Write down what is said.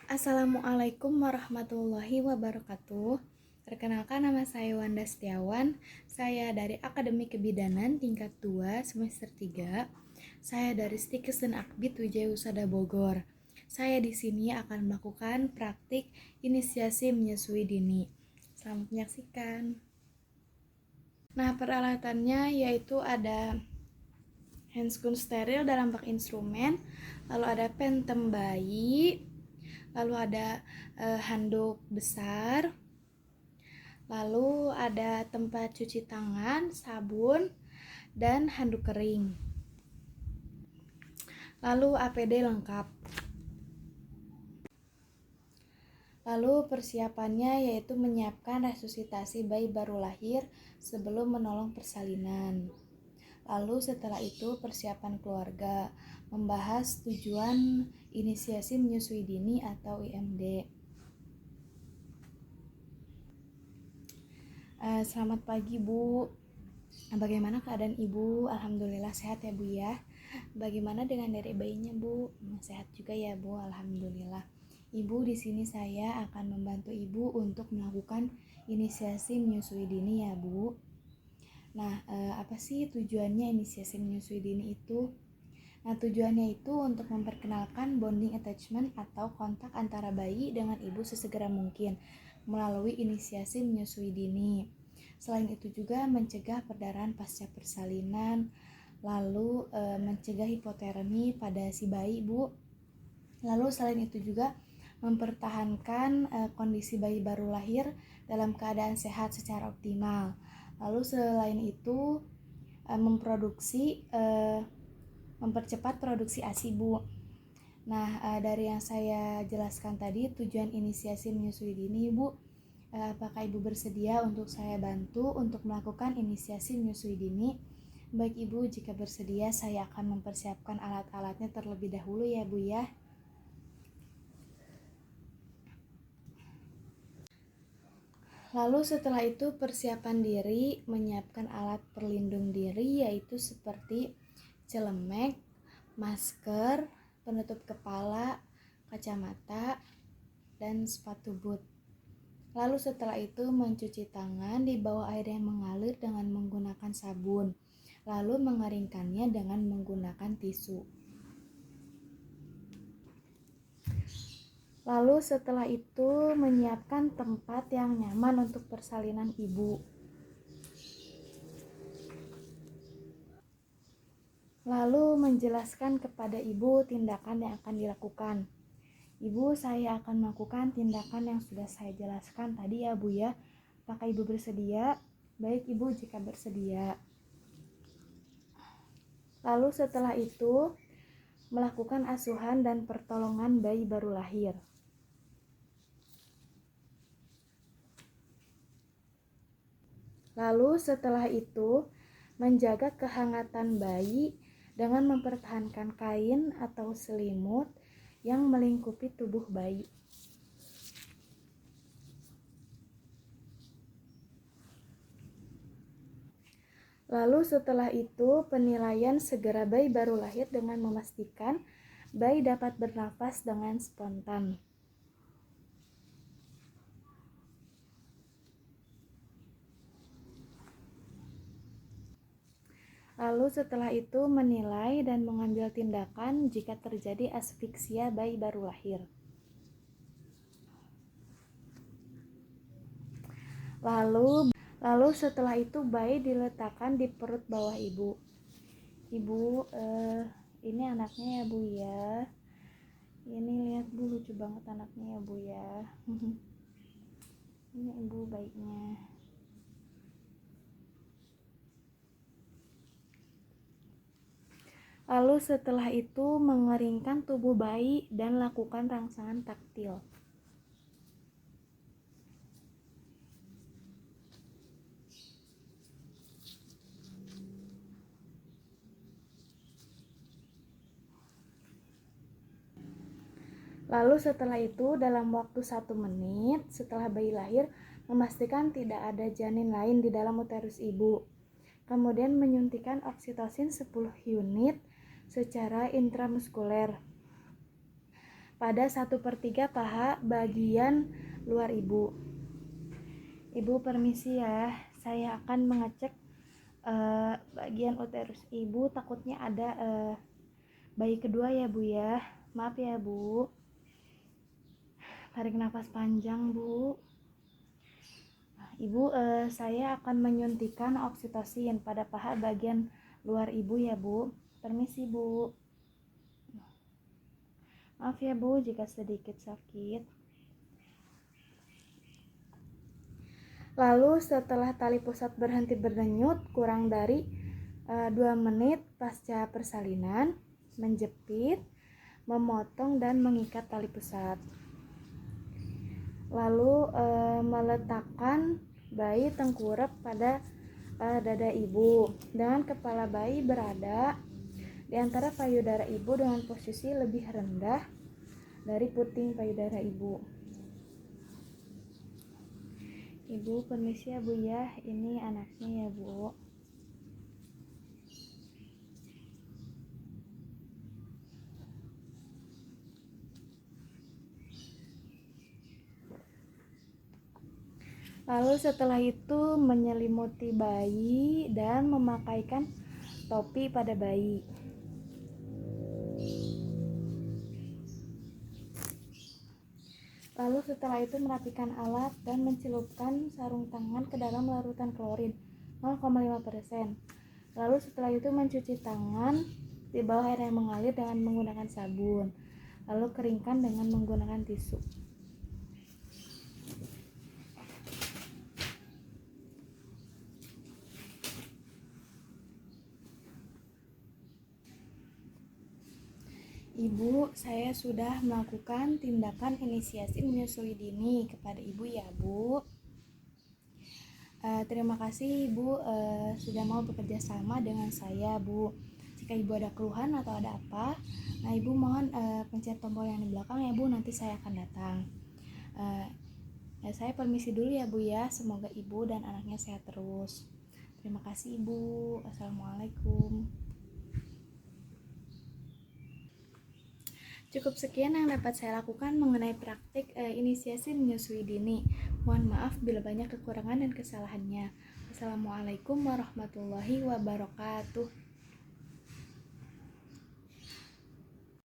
Assalamualaikum warahmatullahi wabarakatuh. Perkenalkan, nama saya Wanda Setiawan. Saya dari Akademi Kebidanan tingkat 2 semester 3. Saya dari Stikes dan Akbid Wijaya Usada Bogor. Saya di sini akan melakukan praktik inisiasi menyusui dini. Selamat menyaksikan. Nah, peralatannya yaitu ada handscoon steril dalam bak instrumen, lalu ada pentem bayi, lalu ada handuk besar, lalu ada tempat cuci tangan, sabun, dan handuk kering. Lalu APD lengkap. Lalu persiapannya yaitu menyiapkan resusitasi bayi baru lahir sebelum menolong persalinan. Lalu setelah itu persiapan keluarga, membahas tujuan inisiasi menyusui dini atau IMD. Selamat pagi Bu. Bagaimana keadaan Ibu? Alhamdulillah sehat ya Bu ya. Bagaimana dengan dari bayinya Bu? Sehat juga ya Bu, alhamdulillah. Ibu, di sini saya akan membantu Ibu untuk melakukan inisiasi menyusui dini ya Bu. Nah, apa sih tujuannya inisiasi menyusui dini itu? Nah, tujuannya itu untuk memperkenalkan bonding attachment atau kontak antara bayi dengan ibu sesegera mungkin melalui inisiasi menyusui dini. Selain itu juga mencegah perdarahan pasca persalinan, lalu mencegah hipotermi pada si bayi Bu. Lalu selain itu juga mempertahankan kondisi bayi baru lahir dalam keadaan sehat secara optimal. Lalu selain itu mempercepat produksi ASI Bu. Nah, dari yang saya jelaskan tadi, tujuan inisiasi menyusui dini Bu, apakah Ibu bersedia untuk saya bantu untuk melakukan inisiasi menyusui dini? Baik Ibu, jika bersedia saya akan mempersiapkan alat-alatnya terlebih dahulu ya Bu ya. Lalu setelah itu persiapan diri, menyiapkan alat pelindung diri yaitu seperti celemek, masker, penutup kepala, kacamata, dan sepatu boot. Lalu setelah itu mencuci tangan di bawah air yang mengalir dengan menggunakan sabun, lalu mengeringkannya dengan menggunakan tisu. Lalu setelah itu menyiapkan tempat yang nyaman untuk persalinan ibu. Lalu menjelaskan kepada ibu tindakan yang akan dilakukan. Ibu, saya akan melakukan tindakan yang sudah saya jelaskan tadi ya Bu ya. Apakah Ibu bersedia? Baik Ibu, jika bersedia. Lalu setelah itu melakukan asuhan dan pertolongan bayi baru lahir. Lalu setelah itu menjaga kehangatan bayi dengan mempertahankan kain atau selimut yang melingkupi tubuh bayi. Lalu setelah itu penilaian segera bayi baru lahir dengan memastikan bayi dapat bernafas dengan spontan. Lalu setelah itu menilai dan mengambil tindakan jika terjadi asfiksia bayi baru lahir. Lalu setelah itu bayi diletakkan di perut bawah ibu. Ibu, ini anaknya ya Bu ya. Ini lihat Bu, lucu banget anaknya ya Bu ya. Ini ibu bayinya. Lalu setelah itu mengeringkan tubuh bayi dan lakukan rangsangan taktil. Lalu setelah itu dalam waktu 1 menit setelah bayi lahir memastikan tidak ada janin lain di dalam uterus ibu. Kemudian menyuntikkan oksitosin 10 unit secara intramuskuler pada 1/3 paha bagian luar ibu. Ibu permisi ya, saya akan mengecek bagian uterus ibu, takutnya ada bayi kedua ya Bu ya. Maaf ya Bu. Tarik nafas panjang Bu. Ibu, saya akan menyuntikkan oksitosin pada paha bagian luar ibu ya Bu. Permisi Bu. Maaf ya Bu jika sedikit sakit. Lalu setelah tali pusat berhenti berdenyut kurang dari 2 menit pasca persalinan, menjepit, memotong dan mengikat tali pusat. Lalu meletakkan bayi tengkurap pada dada ibu dengan kepala bayi berada di antara payudara ibu dengan posisi lebih rendah dari puting payudara ibu. Ibu permisi ya Bu ya, ini anaknya ya Bu. Lalu setelah itu menyelimuti bayi dan memakaikan topi pada bayi. Lalu setelah itu merapikan alat dan mencelupkan sarung tangan ke dalam larutan klorin 0,5%. Lalu setelah itu mencuci tangan di bawah air yang mengalir dengan menggunakan sabun. Lalu keringkan dengan menggunakan tisu. Ibu, saya sudah melakukan tindakan inisiasi menyusui dini kepada Ibu ya Bu. Terima kasih Ibu sudah mau bekerja sama dengan saya Bu. Jika Ibu ada keluhan atau ada apa, nah Ibu mohon pencet tombol yang di belakang ya Bu, nanti saya akan datang. Saya permisi dulu ya Bu ya, semoga Ibu dan anaknya sehat terus. Terima kasih Ibu. Assalamualaikum. Cukup sekian yang dapat saya lakukan mengenai praktik inisiasi menyusui dini. Mohon maaf bila banyak kekurangan dan kesalahannya. Assalamualaikum warahmatullahi wabarakatuh.